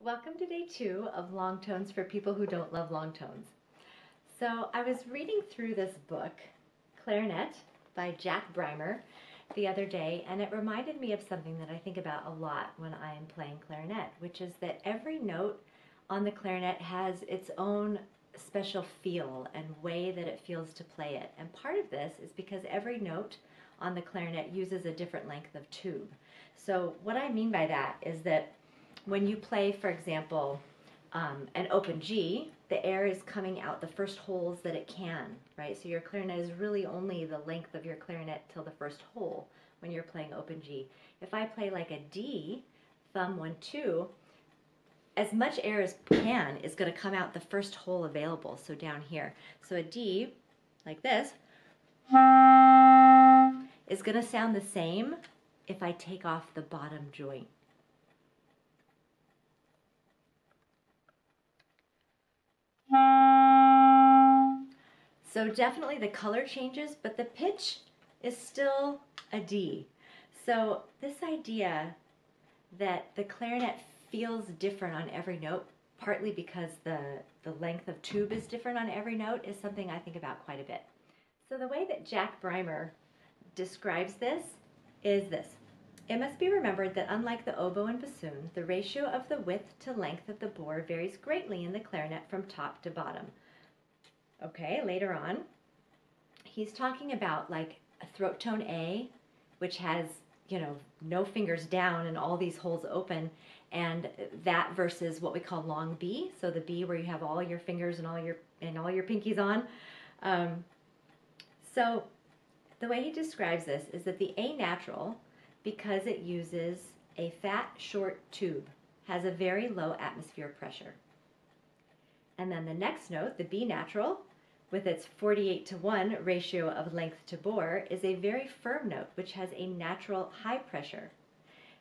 welcome to day 2 of long tones for people who don't love long tones. So I was reading through this book, Clarinet by Jack Brymer, the other day, and it reminded me of something that I think about a lot when I am playing clarinet, which is that every note on the clarinet has its own special feel and way that it feels to play it. And part of this is because every note on the clarinet uses a different length of tube. So what I mean by that is that when you play, for example, an open G, the air is coming out the first holes that it can, right? So your clarinet is really only the length of your clarinet till the first hole when you're playing open G. If I play like a D, thumb 1, 2, as much air as can is going to come out the first hole available, so down here. So a D, like this, is going to sound the same if I take off the bottom joint. So definitely the color changes, but the pitch is still a D. So this idea that the clarinet feels different on every note, partly because the length of tube is different on every note, is something I think about quite a bit. So the way that Jack Brymer describes this is this. It must be remembered that unlike the oboe and bassoon, the ratio of the width to length of the bore varies greatly in the clarinet from top to bottom. Okay, later on, he's talking about like a throat tone A, which has, no fingers down and all these holes open, and that versus what we call long B, so the B where you have all your fingers and all your pinkies on. So the way he describes this is that the A natural, because it uses a fat, short tube, has a very low atmosphere pressure. And then the next note, the B natural, with its 48:1 ratio of length to bore, is a very firm note which has a natural high pressure.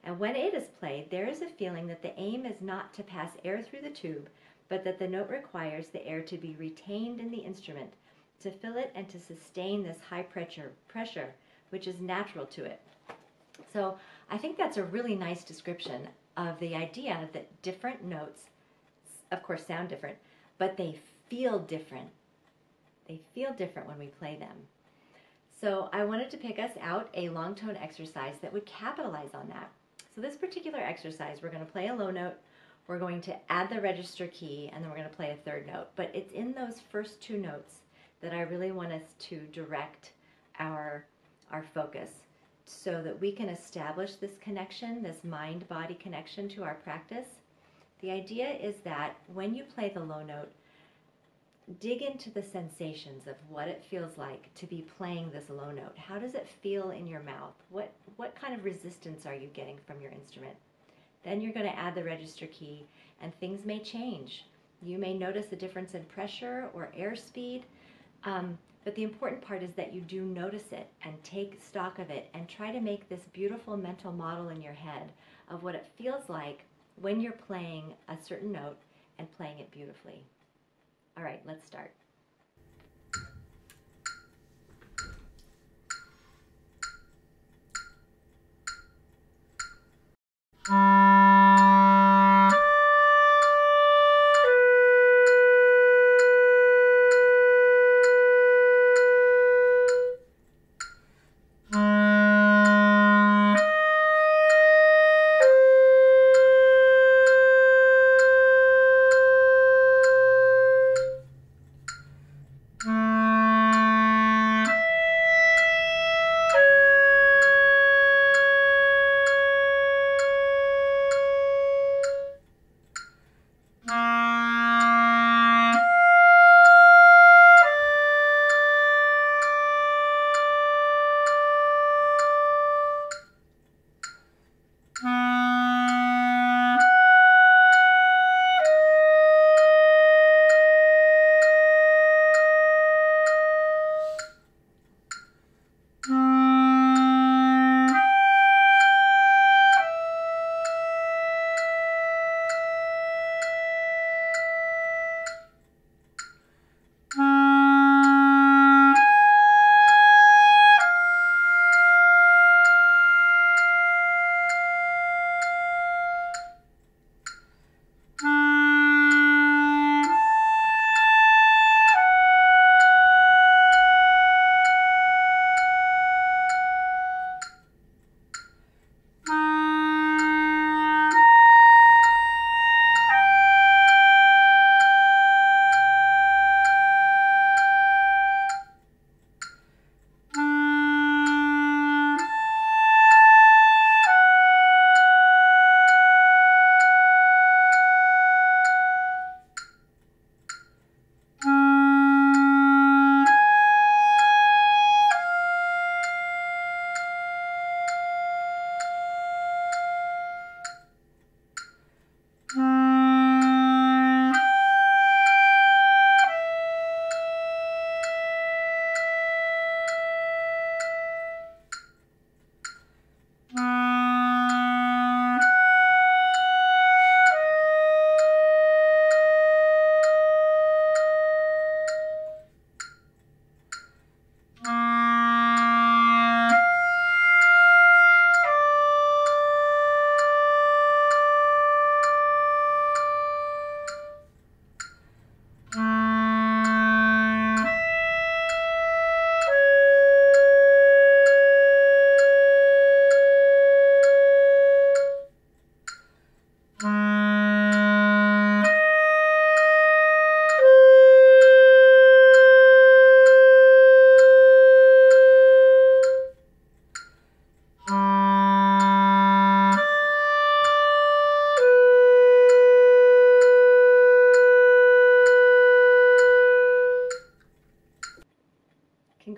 And when it is played, there is a feeling that the aim is not to pass air through the tube, but that the note requires the air to be retained in the instrument to fill it and to sustain this high pressure which is natural to it. So I think that's a really nice description of the idea that different notes, of course, sound different, but they feel different. They feel different when we play them. So I wanted to pick us out a long tone exercise that would capitalize on that. So this particular exercise, we're going to play a low note, we're going to add the register key, and then we're going to play a third note. But it's in those first two notes that I really want us to direct our focus so that we can establish this connection, this mind-body connection to our practice. The idea is that when you play the low note, dig into the sensations of what it feels like to be playing this low note. How does it feel in your mouth? What kind of resistance are you getting from your instrument? Then you're going to add the register key, and things may change. You may notice a difference in pressure or airspeed, but the important part is that you do notice it and take stock of it and try to make this beautiful mental model in your head of what it feels like when you're playing a certain note and playing it beautifully. All right, let's start.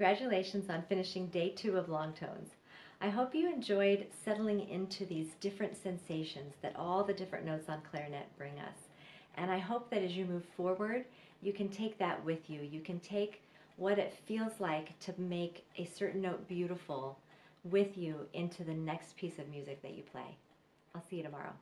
congratulations on finishing day 2 of long tones. I hope you enjoyed settling into these different sensations that all the different notes on clarinet bring us. And I hope that as you move forward, you can take that with you. You can take what it feels like to make a certain note beautiful with you into the next piece of music that you play. I'll see you tomorrow.